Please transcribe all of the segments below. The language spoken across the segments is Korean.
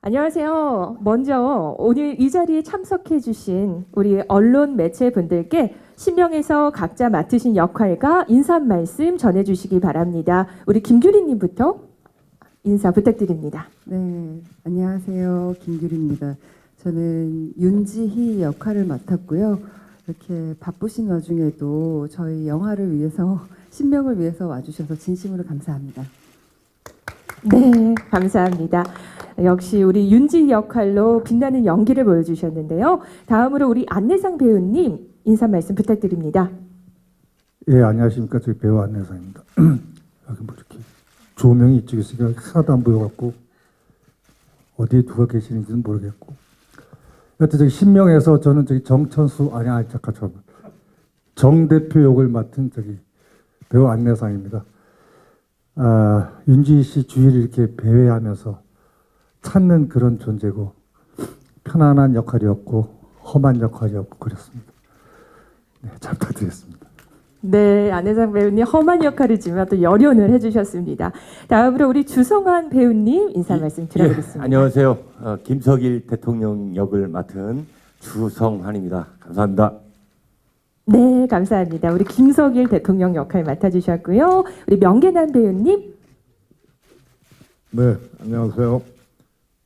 안녕하세요. 먼저 오늘 이 자리에 참석해 주신 우리 언론 매체 분들께 신명에서 각자 맡으신 역할과 인사 말씀 전해 주시기 바랍니다. 우리 김규리 님부터 인사 부탁드립니다. 네, 안녕하세요. 김규리입니다. 저는 윤지희 역할을 맡았고요. 이렇게 바쁘신 와중에도 저희 영화를 위해서, 신명을 위해서 와주셔서 진심으로 감사합니다. 네, 감사합니다. 역시 우리 윤지 역할로 빛나는 연기를 보여주셨는데요. 다음으로 우리 안내상 배우님 인사 말씀 부탁드립니다. 예, 안녕하십니까. 저희 배우 안내상입니다. 여기 뭐 이렇게 조명이 이쪽에 있으니까 하나도 안 보여갖고 어디에 누가 계시는지는 모르겠고. 여튼 저기 신명에서 저는 저기 정천수 잠깐 정 대표 역을 맡은 저기 배우 안내상입니다. 윤지희 씨 주위를 이렇게 배회하면서 찾는 그런 존재고 편안한 역할이었고 험한 역할이었고 그랬습니다. 네, 잘 부탁드리겠습니다. 네, 안혜상 배우님 험한 역할이지만 또 열연을 해주셨습니다. 다음으로 우리 주성환 배우님 인사 말씀 드려보겠습니다. 안녕하세요. 김석일 대통령 역을 맡은 주성환입니다. 감사합니다. 네, 감사합니다. 우리 김석일 대통령 역할 맡아주셨고요. 우리 명계남 배우님. 네, 안녕하세요.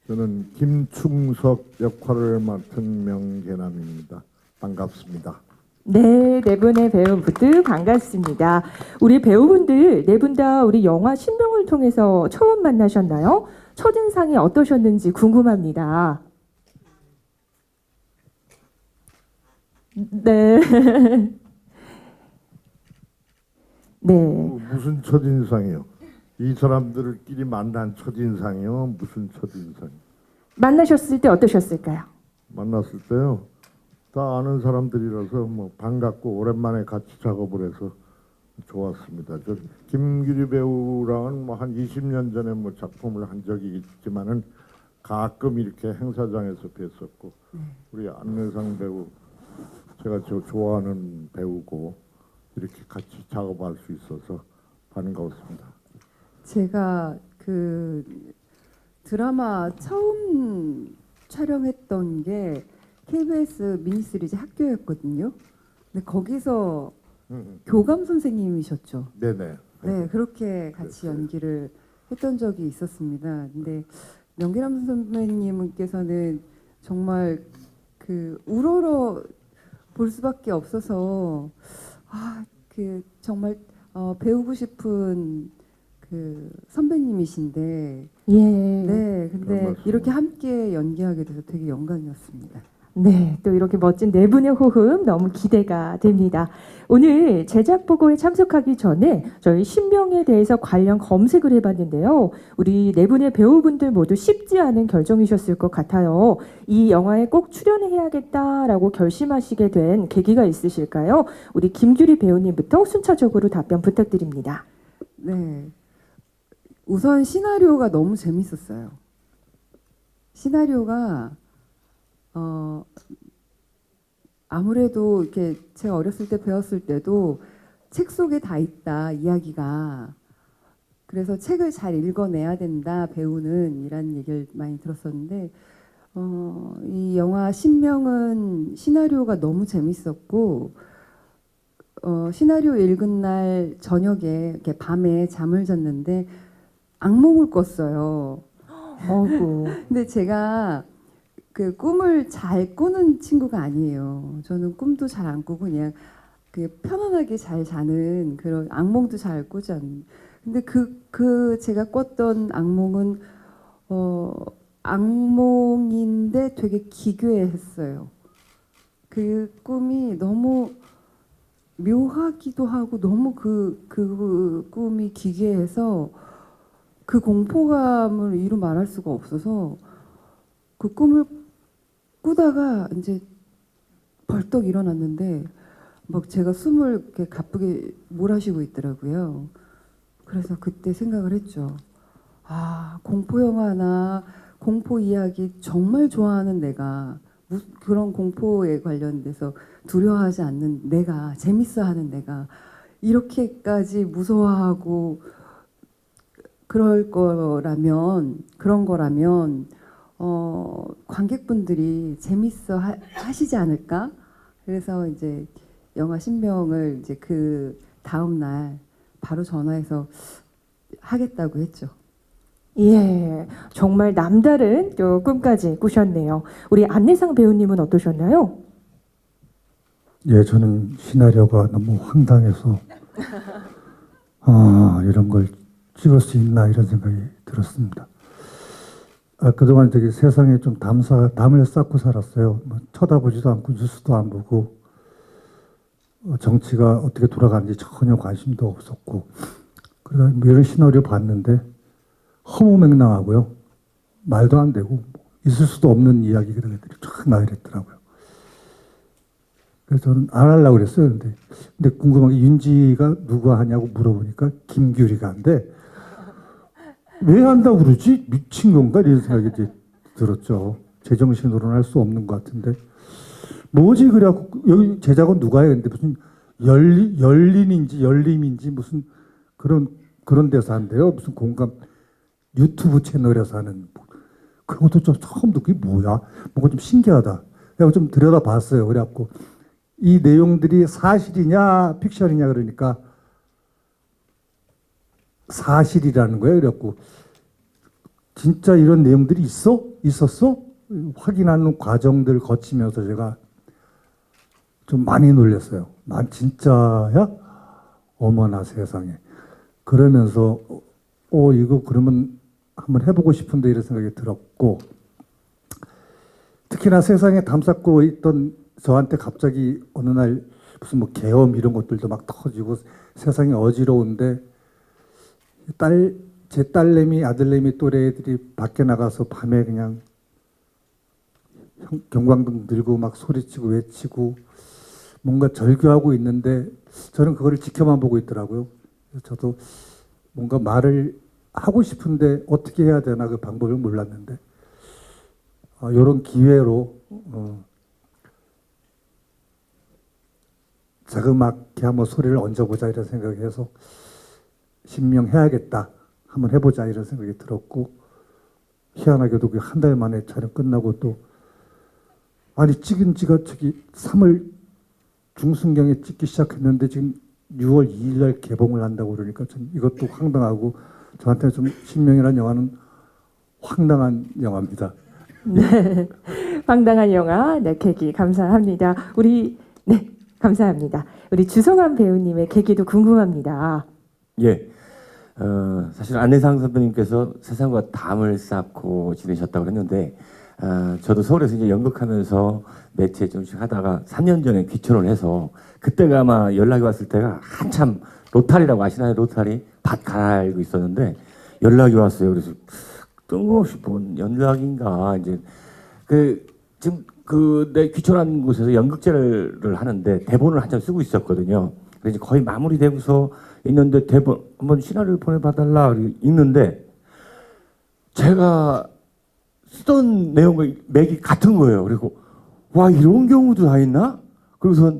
저는 김충석 역할을 맡은 명계남입니다. 반갑습니다. 네, 네 분의 배우 모두 반갑습니다. 우리 배우분들 네 분 다 우리 영화 신명을 통해서 처음 만나셨나요? 첫인상이 어떠셨는지 궁금합니다. 네. 네. 무슨 첫인상이요? 이 사람들끼리 만난 첫인상이요? 무슨 첫인상? 만나셨을 때 어떠셨을까요? 만났을 때요. 다 아는 사람들이라서 뭐 반갑고 오랜만에 같이 작업을 해서 좋았습니다. 저 김규리 배우랑은 뭐 한 20년 전에 뭐 작품을 한 적이 있지만은 가끔 이렇게 행사장에서 뵀었고 우리 안내상 배우 제가 좋아하는 배우고 이렇게 같이 작업할 수 있어서 반가웠습니다. 제가 그 드라마 처음 촬영했던 게 KBS 미니시리즈 학교였거든요. 근데 거기서 교감 선생님이셨죠. 네네. 네, 그렇게 같이 그랬어요. 연기를 했던 적이 있었습니다. 근데 명기남 선배님께서는 정말 그 우러러 볼 수밖에 없어서 그 정말 배우고 싶은 그 선배님이신데 예. 네, 그런 근데 말씀. 이렇게 함께 연기하게 돼서 되게 영광이었습니다. 네, 또 이렇게 멋진 네 분의 호흡 너무 기대가 됩니다. 오늘 제작 보고에 참석하기 전에 저희 신명에 대해서 관련 검색을 해봤는데요. 우리 네 분의 배우분들 모두 쉽지 않은 결정이셨을 것 같아요. 이 영화에 꼭 출연해야겠다라고 결심하시게 된 계기가 있으실까요? 우리 김규리 배우님부터 순차적으로 답변 부탁드립니다. 네, 우선 시나리오가 너무 재밌었어요. 시나리오가 아무래도 이렇게 제가 어렸을 때 배웠을 때도 책 속에 다 있다 이야기가. 그래서 책을 잘 읽어내야 된다 배우는 이라는 얘기를 많이 들었었는데 이 영화 신명은 시나리오가 너무 재밌었고 시나리오 읽은 날 저녁에 이렇게 밤에 잠을 잤는데 악몽을 꿨어요. 어구. 근데 제가 그 꿈을 잘 꾸는 친구가 아니에요. 저는 꿈도 잘 안 꾸고 그냥 그 편안하게 잘 자는 그런 악몽도 잘 꾸지 않는. 근데 그 제가 꿨던 악몽은 악몽인데 되게 기괴했어요. 그 꿈이 너무 묘하기도 하고 너무 그 꿈이 기괴해서 그 공포감을 이루 말할 수가 없어서 그 꿈을 꾸다가 이제 벌떡 일어났는데 막 제가 숨을 이렇게 가쁘게 몰아쉬고 있더라고요. 그래서 그때 생각을 했죠. 공포 영화나 공포 이야기 정말 좋아하는 내가 그런 공포에 관련돼서 두려워하지 않는 내가 재밌어하는 내가 이렇게까지 무서워하고 그런 거라면 관객분들이 재밌어 하시지 않을까? 그래서 이제 영화 신병을 이제 그 다음 날 바로 전화해서 하겠다고 했죠. 예, 정말 남다른 또 꿈까지 꾸셨네요. 우리 안내상 배우님은 어떠셨나요? 예, 저는 시나리오가 너무 황당해서 이런 걸 찍을 수 있나 이런 생각이 들었습니다. 그동안 저기 세상에 좀 담을 쌓고 살았어요. 뭐 쳐다보지도 않고 뉴스도 안 보고 정치가 어떻게 돌아가는지 전혀 관심도 없었고 그러다 뭐 이런 시나리오 봤는데 허무맹랑하고요. 말도 안 되고 있을 수도 없는 이야기들이 쫙 나열했더라고요. 그래서 저는 안 하려고 그랬어요. 근데 궁금한 게 윤지가 누가 하냐고 물어보니까 김규리가 한대. 왜 한다고 그러지? 미친 건가? 이런 생각이 이제 들었죠. 제정신으로는 할 수 없는 것 같은데. 뭐지? 그래갖고 여기 제작은 누가 해? 근데 무슨 열린인지 열림인지 무슨 그런 데서 한대요. 무슨 공감 유튜브 채널에서 하는 그것도 좀 처음 듣고 이게 뭐야? 뭔가 좀 신기하다. 그래서 좀 들여다봤어요. 그래갖고 이 내용들이 사실이냐 픽션이냐 그러니까 사실이라는 거예요. 그래갖고 진짜 이런 내용들이 있었어? 확인하는 과정들 거치면서 제가 좀 많이 놀랐어요. 난 진짜야? 어머나 세상에. 그러면서 이거 그러면 한번 해보고 싶은데 이런 생각이 들었고 특히나 세상에 담쌓고 있던 저한테 갑자기 어느 날 무슨 뭐 계엄 이런 것들도 막 터지고 세상이 어지러운데 제 딸내미 아들내미 또래 애들이 밖에 나가서 밤에 그냥 경광등 들고 막 소리치고 외치고 뭔가 절규하고 있는데 저는 그거를 지켜만 보고 있더라고요. 저도 뭔가 말을 하고 싶은데 어떻게 해야 되나 그 방법을 몰랐는데 이런 기회로 자그맣게 한번 소리를 얹어보자 이런 생각을 해서 신명해야겠다 한번 해보자 이런 생각이 들었고 희한하게도 그 한 달 만에 촬영 끝나고 또 아니 찍은 지가 저기 3월 중순경에 찍기 시작했는데 지금 6월 2일 날 개봉을 한다고 그러니까 좀 이것도 황당하고 저한테는 좀 신명이라는 영화는 황당한 영화입니다. 네, 황당한 영화 네, 계기 감사합니다. 네, 감사합니다. 우리 주성환 배우님의 계기도 궁금합니다. 예, 사실 안내상 선배님께서 세상과 담을 쌓고 지내셨다고 그랬는데 저도 서울에서 이제 연극하면서 매체 좀씩 하다가 3년 전에 귀촌을 해서 그때가 아마 연락이 왔을 때가 한참 로타리라고 아시나요? 로타리 밭 갈아알고 있었는데 연락이 왔어요. 그래서 뜬금없이 본 연락인가 이제 지금 내 귀촌한 곳에서 연극제를 하는데 대본을 한참 쓰고 있었거든요. 그래서 거의 마무리되고서 있는데 대본 한번 시나리오를 보내봐달라 읽는데 제가 쓰던 내용과 맥이 같은 거예요. 그리고 와 이런 경우도 다 있나? 그래서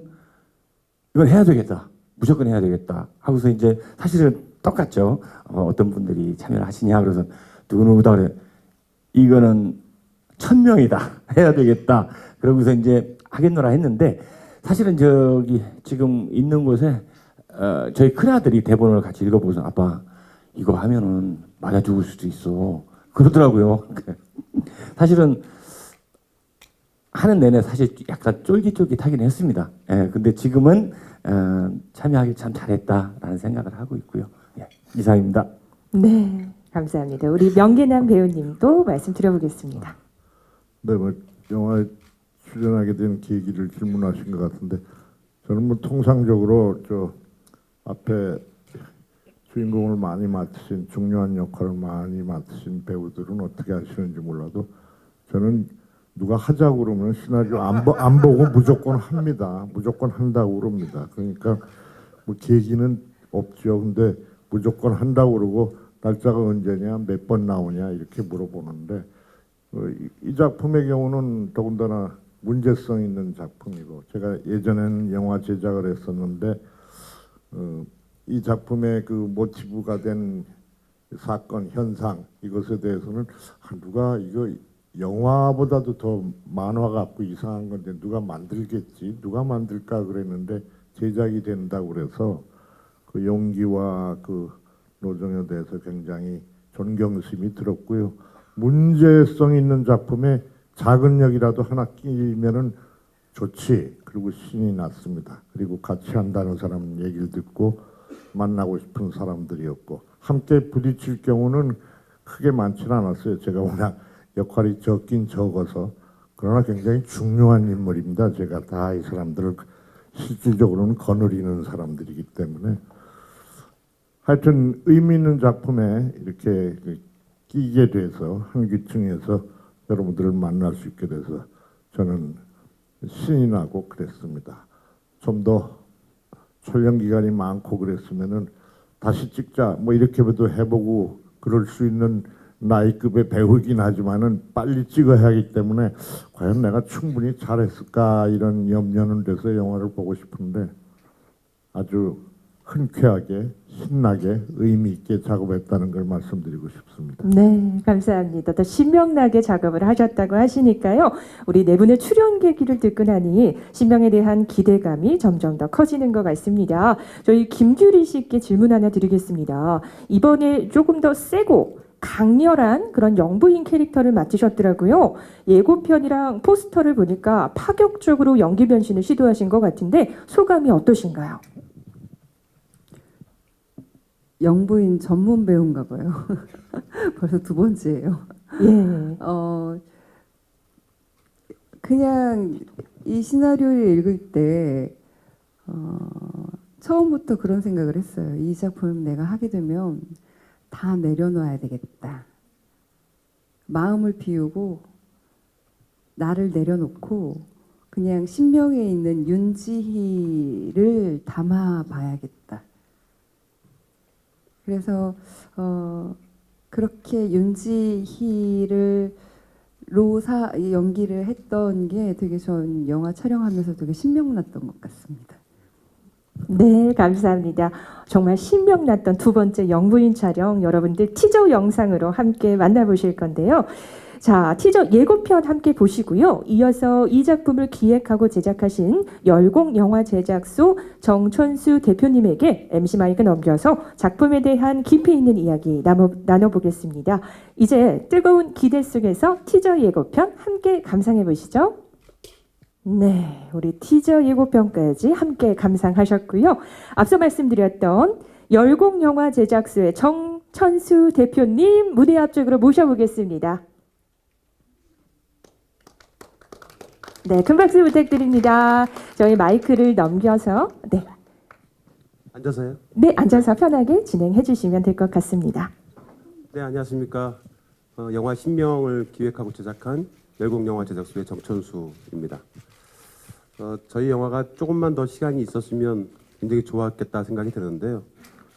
이건 해야 되겠다. 무조건 해야 되겠다. 하고서 이제 사실은 똑같죠. 어떤 분들이 참여를 하시냐 그래서 누구누구다 그래. 이거는 1000명이다. 해야 되겠다. 그러고서 이제 하겠노라 했는데 사실은 저기 지금 있는 곳에 저희 큰아들이 대본을 같이 읽어보고서 아빠 이거 하면은 맞아 죽을 수도 있어. 그러더라고요. 사실은 하는 내내 사실 약간 쫄깃쫄깃하긴 했습니다. 예, 근데 지금은 참여하기 참 잘했다라는 생각을 하고 있고요. 예, 이상입니다. 네, 감사합니다. 우리 명계남 배우님도 말씀 드려보겠습니다. 네, 뭐 영화에 출연하게 된 계기를 질문하신 것 같은데 저는 뭐 통상적으로 저 앞에 주인공을 많이 맡으신 중요한 역할을 많이 맡으신 배우들은 어떻게 하시는지 몰라도 저는 누가 하자고 그러면 시나리오 안 보고 무조건 합니다. 무조건 한다고 그럽니다. 그러니까 뭐 계기는 없죠. 근데 무조건 한다고 그러고 날짜가 언제냐, 몇 번 나오냐 이렇게 물어보는데 이 작품의 경우는 더군다나 문제성 있는 작품이고 제가 예전에는 영화 제작을 했었는데 이 작품의 그 모티브가 된 사건 현상 이것에 대해서는 누가 영화보다도 더 만화 같고 이상한 건데 누가 만들겠지? 누가 만들까 그랬는데 제작이 된다고 그래서 그 용기와 그 노정에 대해서 굉장히 존경심이 들었고요. 문제성 있는 작품에 작은 역이라도 하나 끼면은 좋지. 그리고 신이 났습니다. 그리고 같이 한다는 사람 얘기를 듣고 만나고 싶은 사람들이었고 함께 부딪힐 경우는 크게 많지는 않았어요. 제가 워낙 역할이 적긴 적어서. 그러나 굉장히 중요한 인물입니다. 제가 다 이 사람들을 실질적으로는 거느리는 사람들이기 때문에 하여튼 의미 있는 작품에 이렇게 끼게 돼서 한기층에서 여러분들을 만날 수 있게 돼서 저는 신이 나고 그랬습니다. 좀 더 촬영 기간이 많고 그랬으면은 다시 찍자 뭐 이렇게도 해보고 그럴 수 있는 나이급의 배우이긴 하지만은 빨리 찍어야 하기 때문에 과연 내가 충분히 잘했을까 이런 염려는 돼서 영화를 보고 싶은데 아주 흔쾌하게 신나게 의미 있게 작업했다는 걸 말씀드리고 싶습니다. 네, 감사합니다. 더 신명나게 작업을 하셨다고 하시니까요. 우리 네 분의 출연 계기를 듣고 나니 신명에 대한 기대감이 점점 더 커지는 것 같습니다. 저희 김규리 씨께 질문 하나 드리겠습니다. 이번에 조금 더 세고 강렬한 그런 영부인 캐릭터를 맡으셨더라고요. 예고편이랑 포스터를 보니까 파격적으로 연기 변신을 시도하신 것 같은데 소감이 어떠신가요? 영부인 전문 배우인가 봐요. 벌써 두 번째예요. 예. 그냥 이 시나리오를 읽을 때 처음부터 그런 생각을 했어요. 이 작품 내가 하게 되면 다 내려놔야 되겠다. 마음을 비우고 나를 내려놓고 그냥 신명에 있는 윤지희를 담아봐야겠다. 그래서 그렇게 윤지희를 연기를 했던 게 되게 전 영화 촬영하면서 되게 신명났던 것 같습니다. 네, 감사합니다. 정말 신명났던 두 번째 영부인 촬영 여러분들 티저 영상으로 함께 만나보실 건데요. 자, 티저 예고편 함께 보시고요. 이어서 이 작품을 기획하고 제작하신 열공 영화 제작소 정천수 대표님에게 MC 마이크 넘겨서 작품에 대한 깊이 있는 이야기 나눠보겠습니다. 이제 뜨거운 기대 속에서 티저 예고편 함께 감상해 보시죠. 네, 우리 티저 예고편까지 함께 감상하셨고요. 앞서 말씀드렸던 열공 영화 제작소의 정천수 대표님 무대 앞쪽으로 모셔보겠습니다. 네, 큰 박수 부탁드립니다. 저희 마이크를 넘겨서 앉아서요? 네, 앉아서 편하게 진행해 주시면 될 것 같습니다. 네, 안녕하십니까. 영화 신명을 기획하고 제작한 열공영화 제작소의 정천수입니다. 저희 영화가 조금만 더 시간이 있었으면 굉장히 좋았겠다 생각이 드는데요.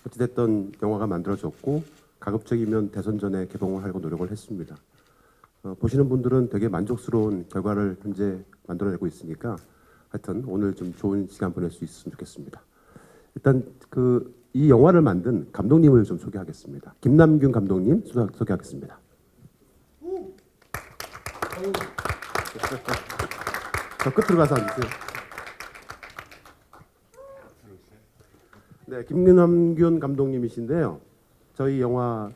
어찌됐든 영화가 만들어졌고 가급적이면 대선 전에 개봉을 하려고 노력을 했습니다. 보시는 분들은 되게 만족스러운 결과를 현재 만들어내고 있으니까 하여튼 오늘 좀 좋은 시간 보낼 수 있으면 좋겠습니다. 일단 이 영화를 만든 감독님을 좀 소개하겠습니다. 김남균 감독님 소개하겠습니다. 저 끝으로 가서 앉으세요. 네, 김남균 감독님이신데요. 저희 영화의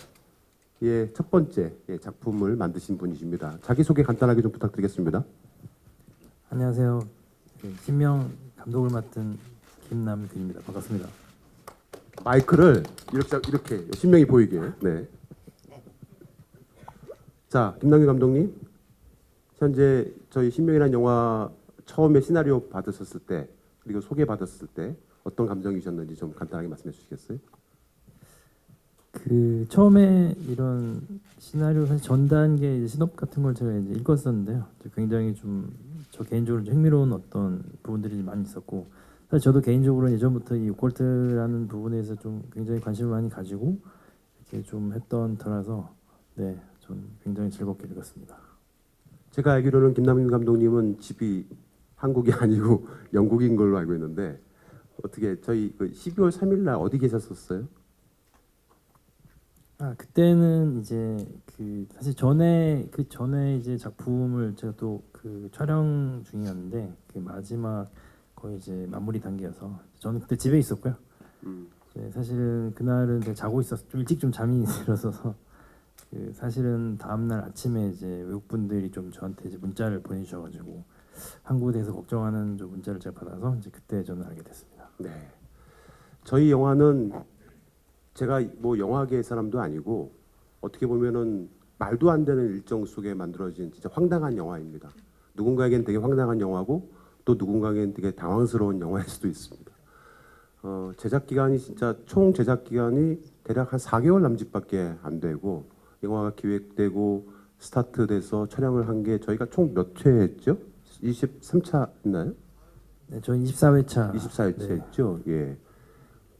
첫 번째 작품을 만드신 분이십니다. 자기소개 간단하게 좀 부탁드리겠습니다. 안녕하세요. 신명 감독을 맡은 김남균입니다. 반갑습니다. 마이크를 이렇게 신명이 보이게. 네. 자, 김남균 감독님. 현재 저희 신명이라는 영화 처음에 시나리오 받으셨을 때 그리고 소개 받았을 때 어떤 감정이셨는지 좀 간단하게 말씀해 주시겠어요? 처음에 이런 시나리오 사실 전 단계 시놉 같은 걸 제가 이제 읽었었는데요. 굉장히 좀 저 개인적으로 좀 흥미로운 어떤 부분들이 많이 있었고 사실 저도 개인적으로 예전부터 이 오컬트라는 부분에서 좀 굉장히 관심을 많이 가지고 이렇게 좀 했던 터라서 네, 전 굉장히 즐겁게 읽었습니다. 제가 알기로는 김남균 감독님은 집이 한국이 아니고 영국인 걸로 알고 있는데 어떻게 저희 12월 3일 날 어디 계셨었어요? 그때는 이제 사실 전에 이제 작품을 제가 또 촬영 중이었는데 마지막 거의 이제 마무리 단계여서 저는 그때 집에 있었고요. 이제 사실은 그날은 제가 자고 있어서 좀 일찍 좀 잠이 들어서서 사실은 다음 날 아침에 이제 외국 분들이 좀 저한테 이제 문자를 보내주셔가지고 한국에 대해서 걱정하는 좀 문자를 제가 받아서 이제 그때 저는 알게 됐습니다. 네. 저희 영화는 제가 뭐 영화계 사람도 아니고 어떻게 보면은 말도 안 되는 일정 속에 만들어진 진짜 황당한 영화입니다. 누군가에겐 되게 황당한 영화고 또 누군가에겐 되게 당황스러운 영화일 수도 있습니다. 제작 기간이 진짜 총 제작 기간이 대략 한 4개월 남짓밖에 안 되고 영화가 기획되고 스타트돼서 촬영을 한 게 저희가 총 몇 회 했죠? 23차 했나요? 네, 저는 24회차 24일째 했죠. 예.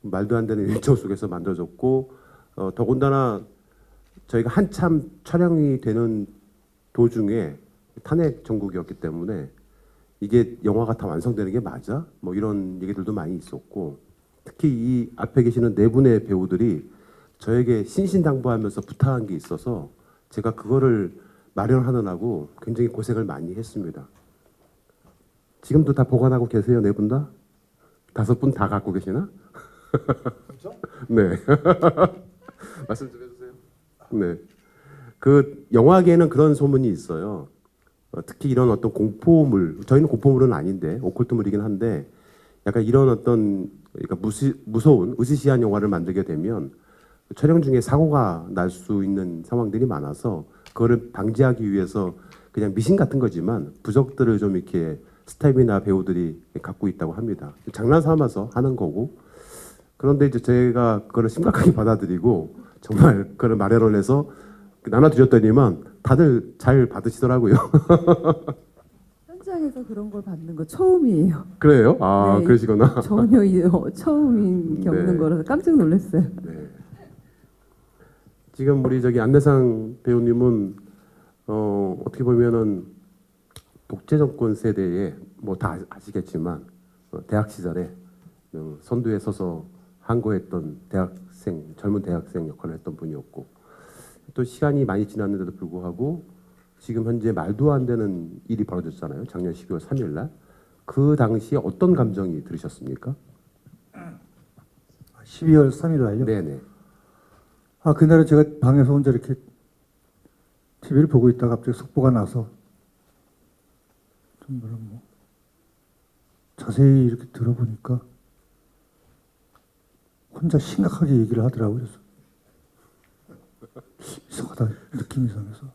말도 안 되는 일정 속에서 만들어졌고 더군다나 저희가 한참 촬영이 되는 도중에 탄핵 정국이었기 때문에 이게 영화가 다 완성되는 게 맞아? 뭐 이런 얘기들도 많이 있었고 특히 이 앞에 계시는 네 분의 배우들이 저에게 신신당부하면서 부탁한 게 있어서 제가 그거를 마련하느라고 굉장히 고생을 많이 했습니다. 지금도 다 보관하고 계세요, 네 분 다? 5분 다 갖고 계시나? 네. 말씀 좀 해주세요. 네. 그 영화계에는 그런 소문이 있어요. 특히 이런 어떤 공포물, 저희는 공포물은 아닌데 오컬트물이긴 한데 약간 이런 어떤 그러니까 무서운 으시시한 영화를 만들게 되면 촬영 중에 사고가 날 수 있는 상황들이 많아서 그거를 방지하기 위해서 그냥 미신 같은 거지만 부적들을 좀 이렇게 스텝이나 배우들이 갖고 있다고 합니다. 장난 삼아서 하는 거고. 그런데 이제 제가 그거를 심각하게 받아들이고 정말 그걸 마련을 해서 나눠드렸더니만 다들 잘 받으시더라고요. 현장에서 그런 걸 받는 거 처음이에요. 그래요? 아, 네. 그러시구나. 전혀 처음 겪는 네. 거라서 깜짝 놀랐어요. 네. 지금 우리 저기 안내상 배우님은 어떻게 보면은 독재 정권 세대에 뭐 다 아시겠지만 대학 시절에 선두에 서서 항거했던 대학생, 젊은 대학생 역할을 했던 분이었고 또 시간이 많이 지났는데도 불구하고 지금 현재 말도 안 되는 일이 벌어졌잖아요. 작년 12월 3일 날. 그 당시에 어떤 감정이 들으셨습니까? 12월 3일 날요? 네네. 그날은 제가 방에서 혼자 이렇게 TV를 보고 있다가 갑자기 속보가 나서 좀 자세히 이렇게 들어보니까 혼자 심각하게 얘기를 하더라고요. 그래서 이상하다, 느낌이 이상해서.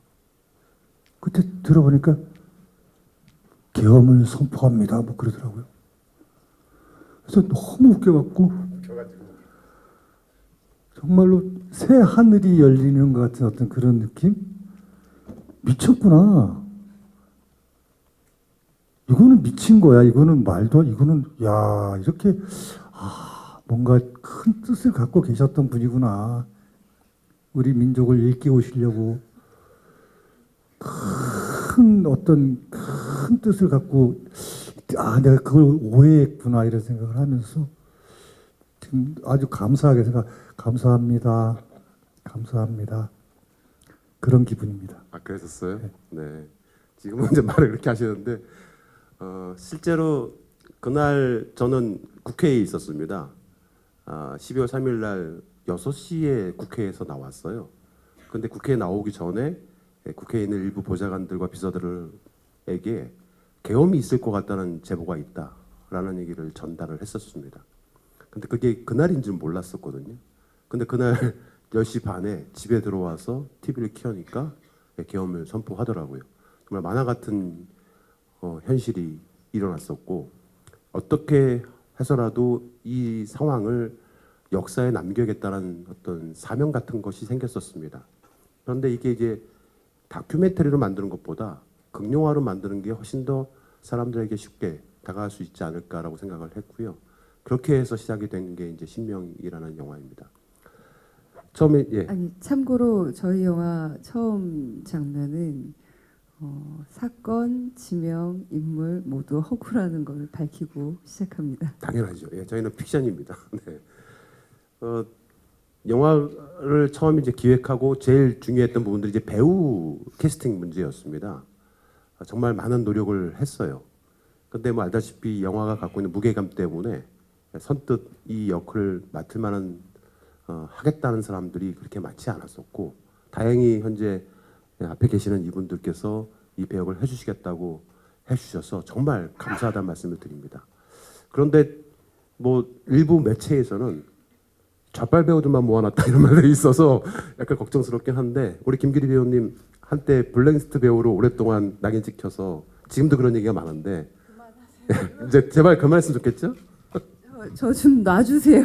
그때 들어보니까 계엄을 선포합니다, 뭐 그러더라고요. 그래서 너무 웃겨갖고 정말로 새 하늘이 열리는 것 같은 어떤 그런 느낌? 미쳤구나. 이거는 미친 거야. 이거는 이거는 이렇게 뭔가 큰 뜻을 갖고 계셨던 분이구나. 우리 민족을 일깨우시려고 큰 뜻을 갖고 내가 그걸 오해했구나 이런 생각을 하면서 지금 아주 감사하게 감사합니다. 그런 기분입니다. 아, 그랬었어요? 네. 지금은 이제 말을 그렇게 하시는데 실제로 그날 저는 국회에 있었습니다. 12월 3일 날 6시에 국회에서 나왔어요. 근데 국회에 나오기 전에 국회에 있는 일부 보좌관들과 비서들에게 계엄이 있을 것 같다는 제보가 있다라는 얘기를 전달을 했었습니다. 근데 그게 그날인 줄 몰랐었거든요. 근데 그날 10시 반에 집에 들어와서 TV를 켜니까 계엄을 선포하더라고요. 정말 만화 같은 현실이 일어났었고 어떻게 해서라도 이 상황을 역사에 남겨야겠다는 어떤 사명 같은 것이 생겼었습니다. 그런데 이게 이제 다큐멘터리로 만드는 것보다 극영화로 만드는 게 훨씬 더 사람들에게 쉽게 다가갈 수 있지 않을까라고 생각을 했고요. 그렇게 해서 시작이 된 게 이제 신명이라는 영화입니다. 처음에 아니 참고로 저희 영화 처음 장면은 사건, 지명, 인물 모두 허구라는 걸 밝히고 시작합니다. 당연하죠. 저희는 픽션입니다. 네. 영화를 처음 이제 기획하고 제일 중요했던 부분들이 이제 배우 캐스팅 문제였습니다. 정말 많은 노력을 했어요. 근데 뭐 알다시피 영화가 갖고 있는 무게감 때문에 선뜻 이 역을 맡을 만한 하겠다는 사람들이 그렇게 많지 않았었고, 다행히 현재 앞에 계시는 이분들께서 이 배역을 해주시겠다고 해주셔서 정말 감사하다는 말씀을 드립니다. 그런데 뭐 일부 매체에서는 좌빨 배우들만 모아놨다 이런 말들이 있어서 약간 걱정스럽긴 한데, 우리 김기리 배우님 한때 블랙리스트 배우로 오랫동안 낙인 찍혀서 지금도 그런 얘기가 많은데 이제 제발 그만했으면 좋겠죠? 저 좀 놔주세요.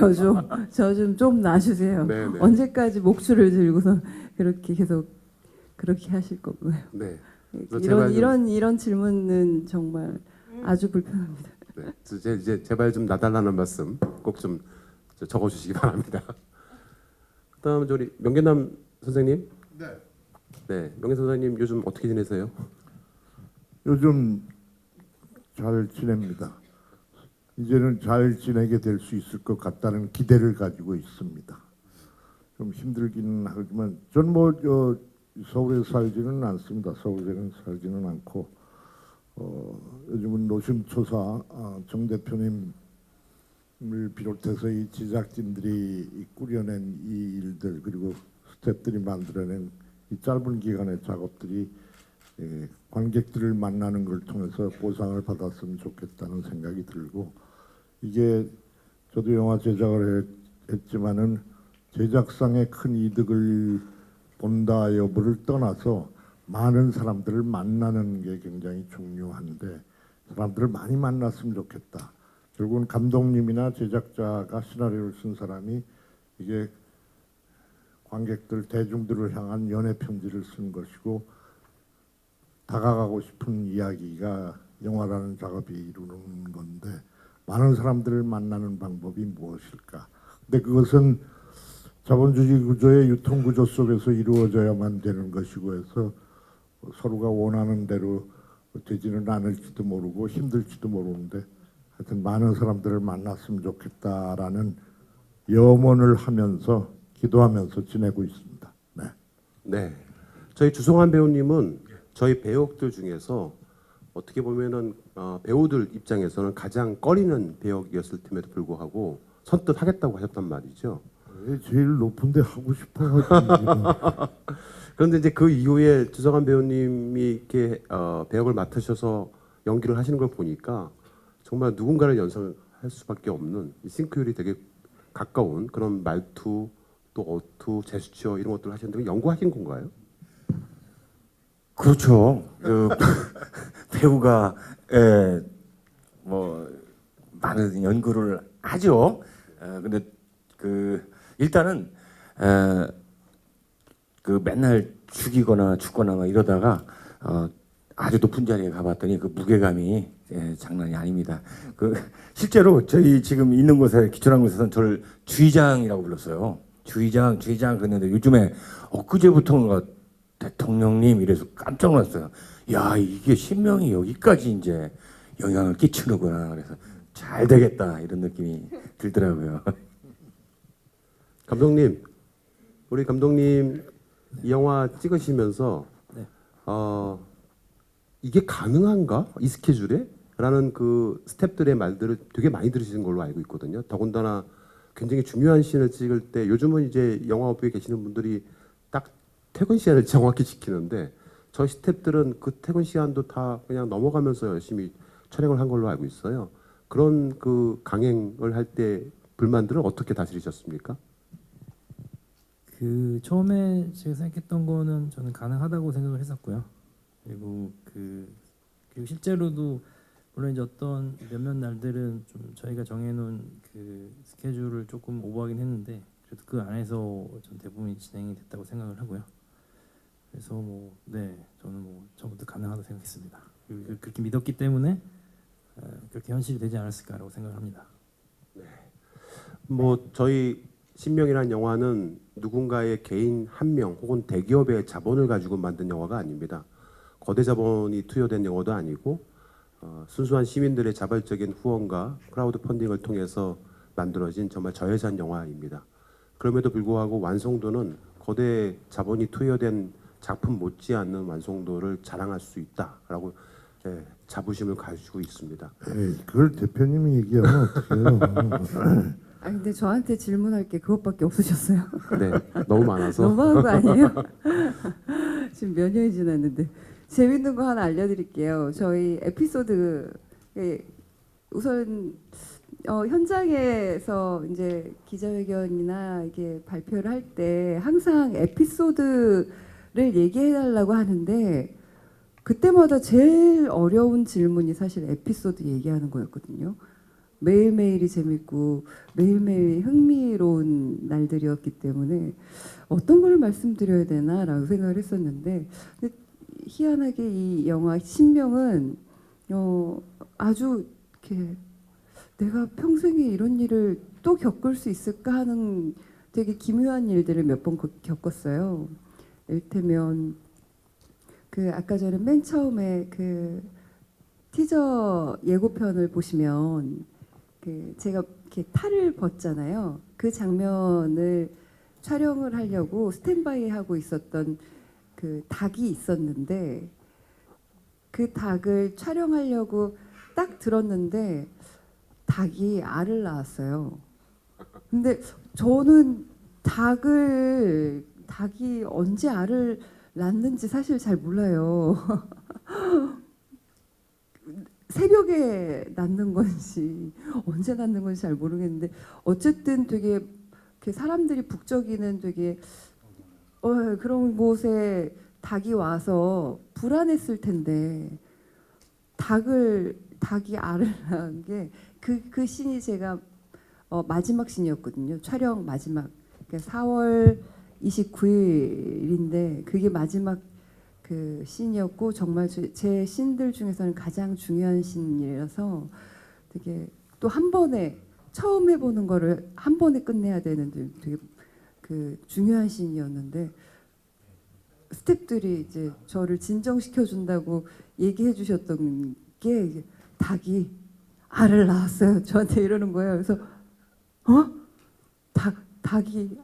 저 좀 놔주세요. 네네. 언제까지 목줄을 들고서 그렇게 계속 그렇게 하실 거고요. 네. 그래서 제발 좀- 이런 질문은 정말 아주 불편합니다. 네. 이제 제발 좀 놔달라는 말씀 꼭 좀 적어주시기 바랍니다. 그다음 우리 명계남 선생님. 네. 네, 명계 선생님 요즘 어떻게 지내세요? 요즘 잘 지냅니다. 이제는 잘 지내게 될 수 있을 것 같다는 기대를 가지고 있습니다. 좀 힘들긴 하지만 전 뭐 서울에 살지는 않습니다. 서울에는 살지는 않고 요즘은 노심초사 정 대표님을 비롯해서 이 제작진들이 꾸려낸 이 일들, 그리고 스태프들이 만들어낸 이 짧은 기간의 작업들이 관객들을 만나는 걸 통해서 보상을 받았으면 좋겠다는 생각이 들고, 이게 저도 영화 제작을 했지만은 제작상의 큰 이득을 본다 여부를 떠나서 많은 사람들을 만나는 게 굉장히 중요한데, 사람들을 많이 만났으면 좋겠다. 결국은 감독님이나 제작자가 시나리오를 쓴 사람이 이게 관객들, 대중들을 향한 연애 편지를 쓴 것이고, 다가가고 싶은 이야기가 영화라는 작업이 이루는 건데, 많은 사람들을 만나는 방법이 무엇일까? 근데 그것은 자본주의 구조의 유통 구조 속에서 이루어져야만 되는 것이고 해서 서로가 원하는 대로 되지는 않을지도 모르고 힘들지도 모르는데, 하여튼 많은 사람들을 만났으면 좋겠다라는 염원을 하면서 기도하면서 지내고 있습니다. 네. 네, 저희 주성환 배우님은 저희 배역들 중에서 어떻게 보면은 배우들 입장에서는 가장 꺼리는 배역이었을 템에도 불구하고 선뜻 하겠다고 하셨단 말이죠. 왜 제일 높은데 하고 싶어가지고. 그런데 이제 그 이후에 주성환 배우님이 이렇게 배역을 맡으셔서 연기를 하시는 걸 보니까 정말 누군가를 연상할 수밖에 없는 이 싱크율이 되게 가까운 그런 말투, 또 어투, 제스처 이런 것들을 하셨는데 연구하신 건가요? 그렇죠. 그 배우가 뭐 많은 연구를 하죠. 근데 그 일단은 그 맨날 죽이거나 죽거나 막 이러다가 아주 높은 자리에 가봤더니 그 무게감이 장난이 아닙니다. 그 실제로 저희 지금 있는 곳에 기초한 곳에서는 저를 주의장이라고 불렀어요. 주의장 그랬는데 요즘에 엊그제부터인가 대통령님 이래서 깜짝 놀랐어요. 야, 이게 신명이 여기까지 이제 영향을 끼치는구나. 그래서 잘 되겠다 이런 느낌이 들더라고요. 감독님, 우리 감독님 이 영화 찍으시면서 네. 이게 가능한가? 이 스케줄에? 라는 그 스태프들의 말들을 되게 많이 들으시는 걸로 알고 있거든요. 더군다나 굉장히 중요한 씬을 찍을 때 요즘은 이제 영화업계에 계시는 분들이 딱 퇴근 시간을 정확히 지키는데 저희 스태프들은 그 퇴근 시간도 다 그냥 넘어가면서 열심히 촬영을 한 걸로 알고 있어요. 그런 그 강행을 할 때 불만들을 어떻게 다스리셨습니까? 그 처음에 제가 생각했던 거는 저는 가능하다고 생각을 했었고요. 그리고 그리고 실제로도 물론 이제 어떤 몇몇 날들은 좀 저희가 정해놓은 그 스케줄을 조금 오버하긴 했는데 그래도 그 안에서 전 대부분이 진행이 됐다고 생각을 하고요. 그래서 뭐 네, 저는 뭐 처음부터 가능하다고 생각했습니다. 그리고 그렇게 믿었기 때문에 그렇게 현실이 되지 않았을까라고 생각을 합니다. 뭐 저희 신명이라는 영화는 누군가의 개인 한 명 혹은 대기업의 자본을 가지고 만든 영화가 아닙니다. 거대 자본이 투여된 영화도 아니고 순수한 시민들의 자발적인 후원과 크라우드 펀딩을 통해서 만들어진 정말 저예산 영화입니다. 그럼에도 불구하고 완성도는 거대 자본이 투여된 작품 못지않는 완성도를 자랑할 수 있다라고 자부심을 가지고 있습니다. 에이, 그걸 대표님이 얘기하면 어떡해요. 아 근데 저한테 질문할 게 그것밖에 없으셨어요. 네, 너무 많아서 너무한 거 아니에요? 지금 몇 년이 지났는데 재밌는 거 하나 알려드릴게요. 저희 에피소드 우선 현장에서 이제 기자회견이나 이게 발표를 할 때 항상 에피소드를 얘기해달라고 하는데 그때마다 제일 어려운 질문이 사실 에피소드 얘기하는 거였거든요. 매일매일이 재밌고 매일매일 흥미로운 날들이었기 때문에 어떤 걸 말씀드려야 되나라고 생각을 했었는데 근데 희한하게 이 영화 신명은 아주 이렇게 내가 평생에 이런 일을 또 겪을 수 있을까 하는 되게 기묘한 일들을 몇 번 겪었어요. 이를테면 그 아까 전에 맨 처음에 그 티저 예고편을 보시면 그 제가 이렇게 탈을 벗잖아요. 그 장면을 촬영을 하려고 스탠바이 하고 있었던 그 닭이 있었는데 그 닭을 촬영하려고 딱 들었는데 닭이 알을 낳았어요. 근데 저는 닭이 언제 알을 낳는지 사실 잘 몰라요. 새벽에 낳는 건지 언제 낳는 건지 잘 모르겠는데 어쨌든 되게 이렇게 사람들이 북적이는 되게 그런 곳에 닭이 와서 불안했을 텐데 닭이 알을 낳은 게 그 씬이 제가 마지막 씬이었거든요. 촬영 마지막 4월 29일인데 그게 마지막 그 씬이었고 정말 제 씬들 중에서는 가장 중요한 씬이라서 되게 또 한 번에 처음 해보는 거를 한 번에 끝내야 되는 되게 그 중요한 씬이었는데 스태프들이 이제 저를 진정시켜 준다고 얘기해 주셨던 게 닭이 알을 낳았어요. 저한테 이러는 거예요. 그래서 닭이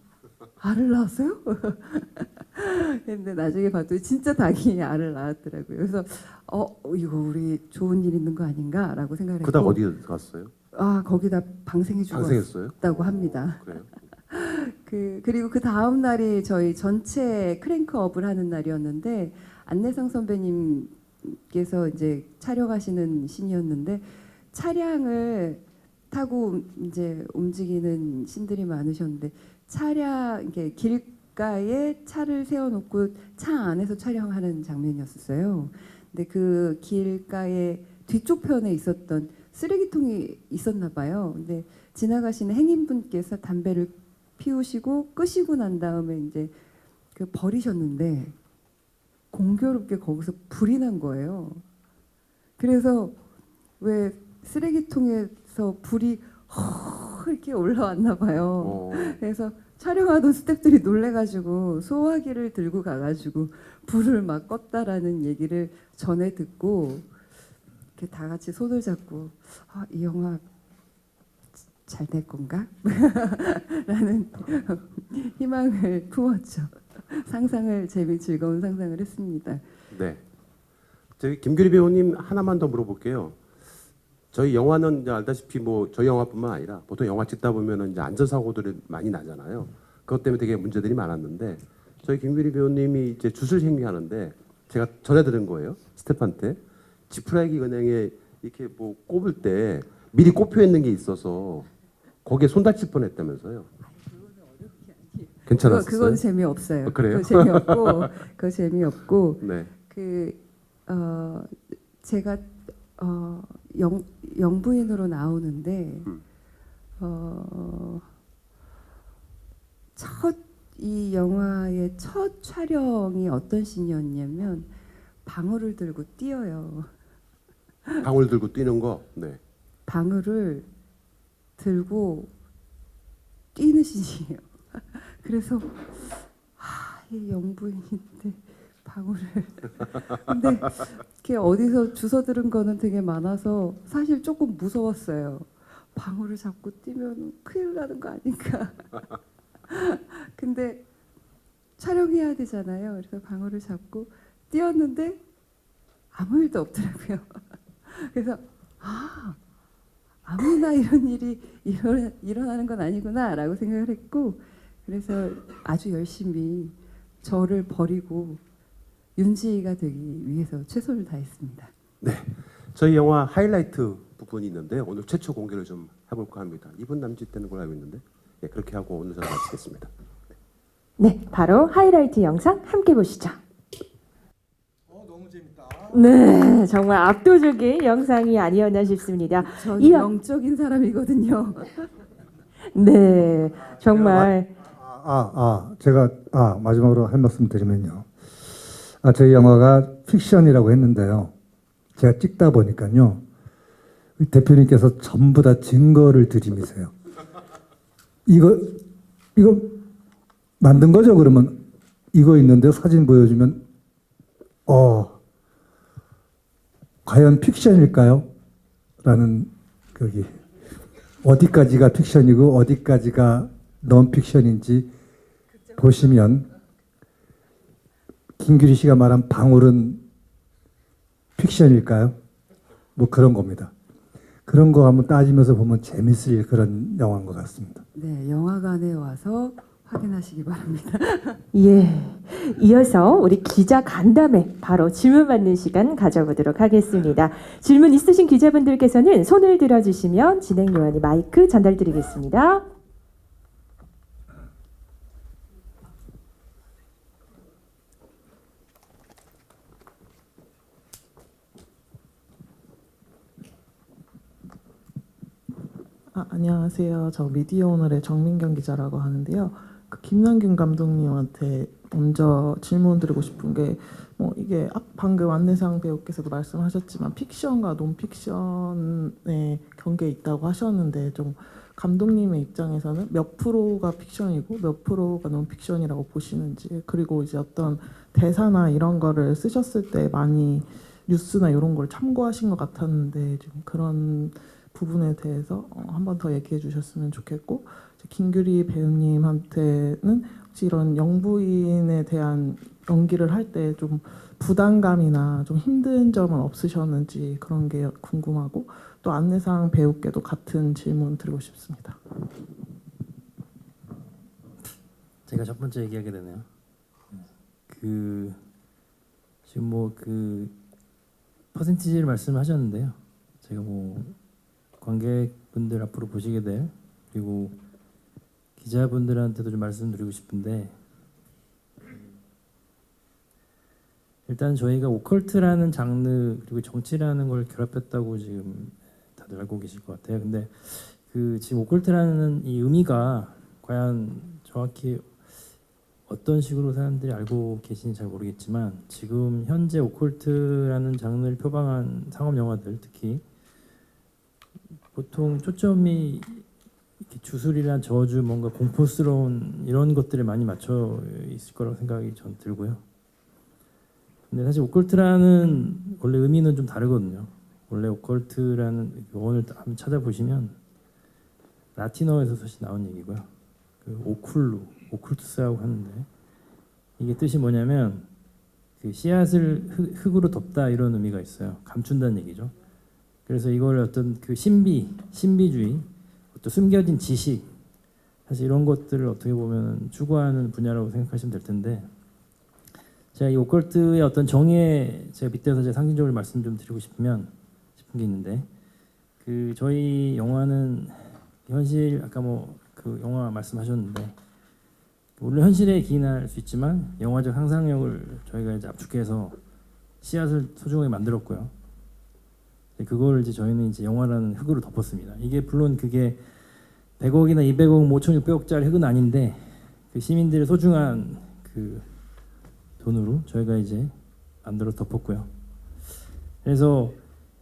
알을 낳았어요? 근데 나중에 봤더니 진짜 닭이 알을 낳았더라고요. 그래서 이거 우리 좋은 일 있는 거 아닌가라고 생각을 했고 그다음 어디 갔어요? 거기다 방생해 방생했어요? 죽었다고 합니다. 그래요? 그리고 그 다음 날이 저희 전체 크랭크업을 하는 날이었는데 안내상 선배님께서 이제 촬영하시는 신이었는데 차량을 타고 이제 움직이는 신들이 많으셨는데 이렇게 길가에 차를 세워놓고 차 안에서 촬영하는 장면이었어요. 근데 그 길가에 뒤쪽 편에 있었던 쓰레기통이 있었나 봐요. 근데 지나가시는 행인분께서 담배를 피우시고 끄시고 난 다음에 이제 그 버리셨는데 공교롭게 거기서 불이 난 거예요. 그래서 왜 쓰레기통에서 불이 이렇게 올라왔나 봐요. 그래서 촬영하던 스태프들이 놀래가지고 소화기를 들고 가가지고 불을 막 껐다라는 얘기를 전에 듣고 이렇게 다 같이 손을 잡고 이 영화 잘 될 건가? 라는 희망을 품었죠. 즐거운 상상을 했습니다. 네. 저희 김규리 배우님 하나만 더 물어볼게요. 저희 영화는 이제 알다시피 뭐 저희 영화뿐만 아니라 보통 영화 찍다 보면은 이제 안전사고들이 많이 나잖아요. 그것 때문에 되게 문제들이 많았는데 저희 김규리 배우님이 이제 주술 행위하는데 제가 전해 들은 거예요. 스태프한테 지푸라기 은행에 이렇게 뭐 꼽을 때 미리 꼽혀 있는 게 있어서 거기에 손 다칠 뻔했다면서요. 괜찮았어요? 그건 재미없어요. 그래요? 그거 재미없고 네. 제가 영부인으로 나오는데 이 영화의 첫 촬영이 어떤 씬이었냐면 방울을 들고 뛰어요. 방울 들고 뛰는 거. 네. 방울을 들고 뛰는 씬이에요. 그래서 이 영부인인데 방울을 근데 이렇게 어디서 주워 들은 거는 되게 많아서 사실 조금 무서웠어요. 방울을 잡고 뛰면 큰일 나는 거 아닌가. 근데 촬영해야 되잖아요. 그래서 방어를 잡고 뛰었는데 아무 일도 없더라고요. 그래서 아무나 이런 일이 일어나는 건 아니구나라고 생각을 했고, 그래서 아주 열심히 저를 버리고 윤지가 되기 위해서 최선을 다했습니다. 네, 저희 영화 하이라이트 부분이 있는데 오늘 최초 공개를 좀 해볼까 합니다. 이분 남짓되는 걸로 알고 있는데, 예, 그렇게 하고 오늘 저는 마치겠습니다. 네, 바로 하이라이트 영상 함께 보시죠. 네, 정말 압도적인 영상이 아니었나 싶습니다. 저는 이- 영적인 사람이거든요. 네, 정말 제가 마지막으로 할 말씀 드리면요. 저희 영화가 픽션이라고 했는데요. 제가 찍다 보니까요. 우리 대표님께서 전부 다 증거를 들이미세요. 이거 만든 거죠? 그러면 이거 있는데 사진 보여주면 과연 픽션일까요? 라는 거기 어디까지가 픽션이고 어디까지가 non-픽션인지 보시면 김규리 씨가 말한 방울은 픽션일까요? 뭐 그런 겁니다. 그런 거 한번 따지면서 보면 재밌을 그런 영화인 것 같습니다. 네, 영화관에 와서 확인하시기 바랍니다. 예. 이어서 우리 기자 간담회 바로 질문 받는 시간 가져보도록 하겠습니다. 질문 있으신 기자분들께서는 손을 들어주시면 진행 요원이 마이크 전달드리겠습니다. 안녕하세요. 저 미디어 오늘의 정민경 기자라고 하는데요. 그 김남균 감독님한테 먼저 질문 드리고 싶은 게 이게 방금 안내상 배우께서도 말씀하셨지만 픽션과 논픽션의 경계에 있다고 하셨는데 좀 감독님의 입장에서는 몇 프로가 픽션이고 몇 프로가 논픽션이라고 보시는지, 그리고 이제 어떤 대사나 이런 거를 쓰셨을 때 많이 뉴스나 이런 걸 참고하신 것 같았는데 좀 그런 부분에 대해서 한 번 더 얘기해 주셨으면 좋겠고, 김규리 배우님한테는 혹시 이런 영부인에 대한 연기를 할 때 좀 부담감이나 좀 힘든 점은 없으셨는지 그런 게 궁금하고, 또 안내상 배우께도 같은 질문 드리고 싶습니다. 제가 첫 번째 얘기하게 되네요. 지금 퍼센티지를 말씀하셨는데요. 제가 관객분들 앞으로 보시게 될, 그리고 기자분들한테도 좀 말씀드리고 싶은데, 일단 저희가 오컬트라는 장르 그리고 정치라는 걸 결합했다고 지금 다들 알고 계실 것 같아요. 근데 지금 오컬트라는 이 의미가 과연 정확히 어떤 식으로 사람들이 알고 계시는지 잘 모르겠지만, 지금 현재 오컬트라는 장르를 표방한 상업 영화들, 특히 보통 초점이 이렇게 주술이나 저주, 뭔가 공포스러운 이런 것들에 많이 맞춰 있을 거라고 생각이 전 들고요. 근데 사실 오컬트라는 원래 의미는 좀 다르거든요. 원래 오컬트라는 원을 한번 찾아보시면 라틴어에서 사실 나온 얘기고요. 오쿨투스라고 하는데, 이게 뜻이 뭐냐면 씨앗을 흙으로 덮다, 이런 의미가 있어요. 감춘다는 얘기죠. 그래서 이걸 어떤 신비주의, 어떤 숨겨진 지식, 사실 이런 것들을 어떻게 보면 추구하는 분야라고 생각하시면 될 텐데, 제가 이 오컬트의 어떤 정의에 제가 밑에서 제가 상징적으로 말씀 좀 드리고 싶은 게 있는데, 저희 영화는 현실, 아까 영화 말씀하셨는데, 물론 현실에 기인할 수 있지만 영화적 상상력을 저희가 이제 압축해서 씨앗을 소중하게 만들었고요. 그걸 이제 저희는 이제 영화라는 흙으로 덮었습니다. 이게 물론 그게 100억이나 200억, 5,600억짜리 흙은 아닌데, 시민들의 소중한 돈으로 저희가 이제 만들어 덮었고요. 그래서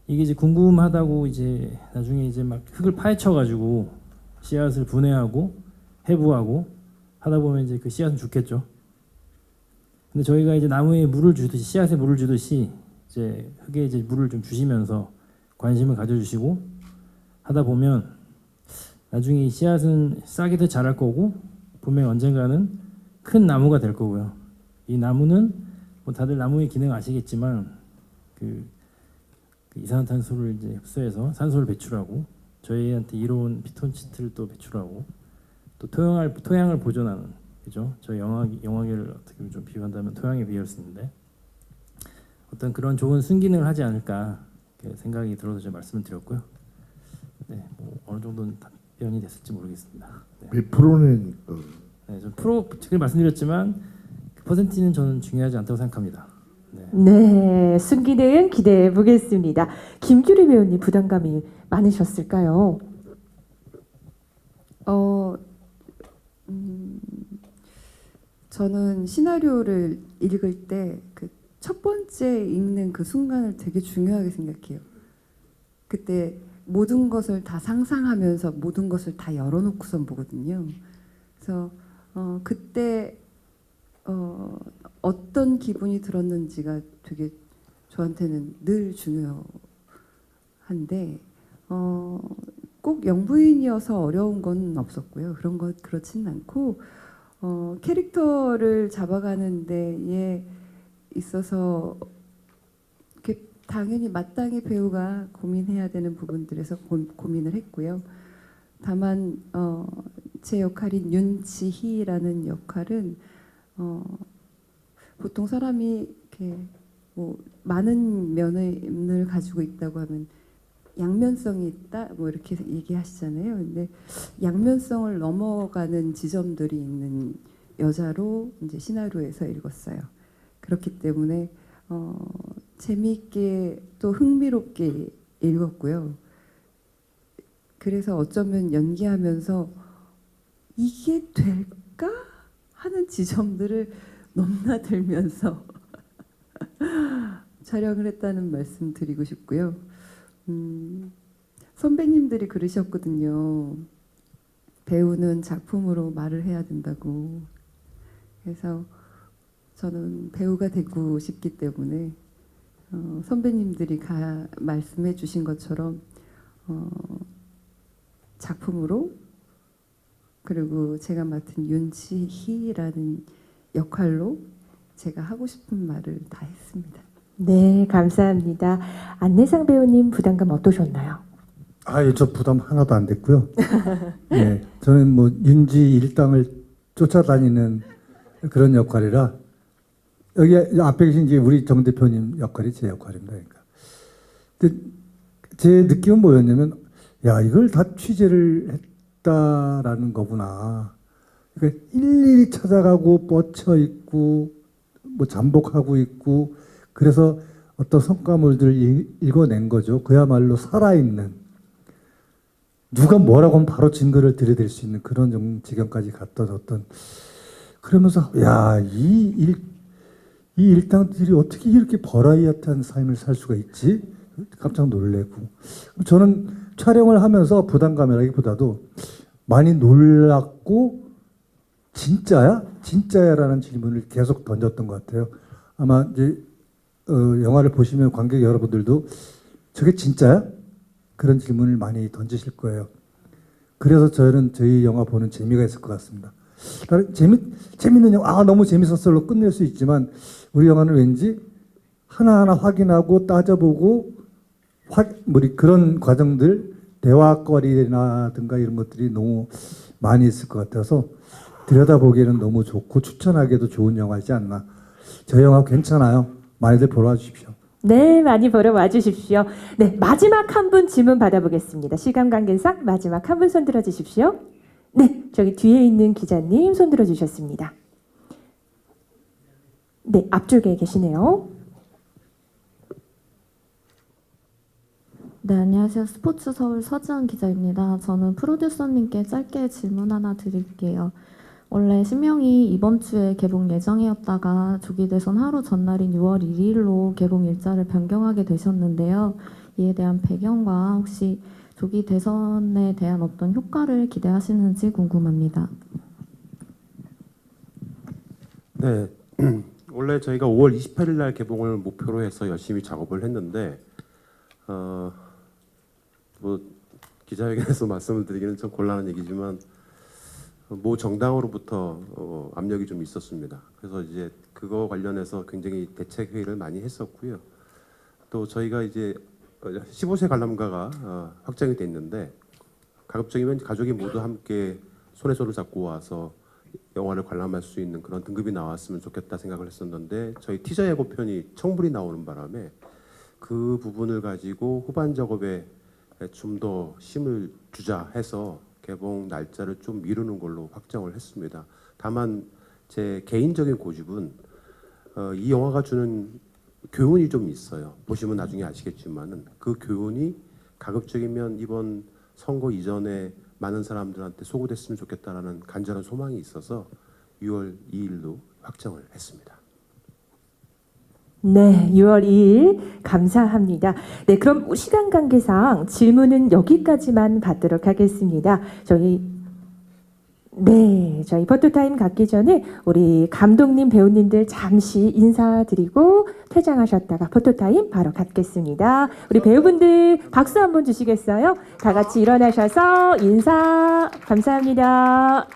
이게 이제 궁금하다고 이제 나중에 이제 막 흙을 파헤쳐가지고 씨앗을 분해하고 해부하고 하다 보면 이제 그 씨앗은 죽겠죠. 근데 저희가 이제 나무에 물을 주듯이, 씨앗에 물을 주듯이 이제 흙에 이제 물을 좀 주시면서 관심을 가져주시고 하다 보면 나중에 이 씨앗은 싹이 더 자랄 거고 분명히 언젠가는 큰 나무가 될 거고요. 이 나무는 뭐 다들 나무의 기능 아시겠지만 그 이산화탄소를 이제 흡수해서 산소를 배출하고 저희한테 이로운 피톤치드를 또 배출하고 또 토양을 보존하는, 그죠? 저희 영화계를 어떻게 보면 좀 비유한다면 토양에 비유할 수 있는데 어떤 그런 좋은 순기능을 하지 않을까 이렇게 생각이 들어서 제가 말씀을 드렸고요. 네, 뭐 어느 정도는 답변이 됐을지 모르겠습니다. 네. 몇 프로니까. 네, 좀 지금 말씀드렸지만 그 퍼센티는 저는 중요하지 않다고 생각합니다. 네. 네, 순기능 기대해 보겠습니다. 김규리 배우님 부담감이 많으셨을까요? 저는 시나리오를 읽을 때 그 첫 번째 읽는 그 순간을 되게 중요하게 생각해요. 그때 모든 것을 다 상상하면서 모든 것을 다 열어놓고선 보거든요. 그래서 그때 어떤 기분이 들었는지가 되게 저한테는 늘 중요한데 꼭 영부인이어서 어려운 건 없었고요. 그렇진 않고 캐릭터를 잡아가는 데에 있어서 이렇게 당연히 마땅히 배우가 고민해야 되는 부분들에서 고민을 했고요. 다만 제 역할인 윤지희라는 역할은 보통 사람이 이렇게 뭐 많은 면을 가지고 있다고 하면 양면성이 있다 뭐 이렇게 얘기하시잖아요. 근데 양면성을 넘어가는 지점들이 있는 여자로 이제 시나리오에서 읽었어요. 그렇기 때문에 재미있게 또 흥미롭게 읽었고요. 그래서 어쩌면 연기하면서 이게 될까 하는 지점들을 넘나들면서 촬영을 했다는 말씀 드리고 싶고요. 선배님들이 그러셨거든요. 배우는 작품으로 말을 해야 된다고. 그래서 저는 배우가 되고 싶기 때문에 선배님들이 말씀해 주신 것처럼 작품으로, 그리고 제가 맡은 윤지희라는 역할로 제가 하고 싶은 말을 다 했습니다. 네, 감사합니다. 안내상 배우님 부담감 어떠셨나요? 저 부담 하나도 안 됐고요. 네, 저는 뭐 윤지 일당을 쫓아다니는 그런 역할이라 여기 앞에 계신 이제 우리 정 대표님 역할이 제 역할입니다. 그러니까. 근데 제 느낌은 뭐였냐면, 야, 이걸 다 취재를 했다라는 거구나. 그러니까 일일이 찾아가고 뻗쳐 있고 뭐 잠복하고 있고, 그래서 어떤 성과물들을 읽어낸 거죠. 그야말로 살아있는, 누가 뭐라고 하면 바로 증거를 들이댈 수 있는 그런 지경까지 갔던 어떤, 그러면서 야, 이 일당들이 어떻게 이렇게 버라이어티한 삶을 살 수가 있지? 깜짝 놀래고. 저는 촬영을 하면서 부담감이라기보다도 많이 놀랐고, 진짜야? 진짜야?라는 질문을 계속 던졌던 것 같아요. 아마 이제 영화를 보시면 관객 여러분들도 저게 진짜야? 그런 질문을 많이 던지실 거예요. 그래서 저는 저희 영화 보는 재미가 있을 것 같습니다. 재밌는 영화, 너무 재밌었어로 끝낼 수 있지만, 우리 영화는 왠지 하나하나 확인하고 따져보고 그런 과정들, 대화거리라든가 이런 것들이 너무 많이 있을 것 같아서 들여다보기에는 너무 좋고 추천하기에도 좋은 영화이지 않나. 저 영화 괜찮아요. 많이들 보러 와주십시오. 네, 많이 보러 와주십시오. 네, 마지막 한 분 질문 받아보겠습니다. 시간 관계상 마지막 한 분 손 들어주십시오. 네, 저기 뒤에 있는 기자님 손 들어주셨습니다. 네, 앞쪽에 계시네요. 네, 안녕하세요. 스포츠 서울 서지은 기자입니다. 저는 프로듀서님께 짧게 질문 하나 드릴게요. 원래 신명이 이번 주에 개봉 예정이었다가 조기 대선 하루 전날인 6월 1일로 개봉 일자를 변경하게 되셨는데요. 이에 대한 배경과 혹시 조기 대선에 대한 어떤 효과를 기대하시는지 궁금합니다. 네, 원래 저희가 5월 28일 날 개봉을 목표로 해서 열심히 작업을 했는데 뭐 기자회견에서 말씀을 드리기는 좀 곤란한 얘기지만 모 정당으로부터 압력이 좀 있었습니다. 그래서 이제 그거 관련해서 굉장히 대책 회의를 많이 했었고요. 또 저희가 이제 15세 관람가가 확정이 됐는데 가급적이면 가족이 모두 함께 손에 손을 잡고 와서 영화를 관람할 수 있는 그런 등급이 나왔으면 좋겠다 생각을 했었는데 저희 티저 예고편이 청불이 나오는 바람에 그 부분을 가지고 후반 작업에 좀 더 힘을 주자 해서 개봉 날짜를 좀 미루는 걸로 확정을 했습니다. 다만 제 개인적인 고집은 이 영화가 주는 교훈이 좀 있어요. 보시면 나중에 아시겠지만은 그 교훈이 가급적이면 이번 선거 이전에 많은 사람들한테 소구됐으면 좋겠다라는 간절한 소망이 있어서 6월 2일로 확정을 했습니다. 네, 6월 2일 감사합니다. 네, 그럼 시간 관계상 질문은 여기까지만 받도록 하겠습니다. 저희 포토타임 갖기 전에 우리 감독님, 배우님들 잠시 인사드리고 퇴장하셨다가 포토타임 바로 갖겠습니다. 우리 배우분들 박수 한번 주시겠어요? 다 같이 일어나셔서 인사 감사합니다.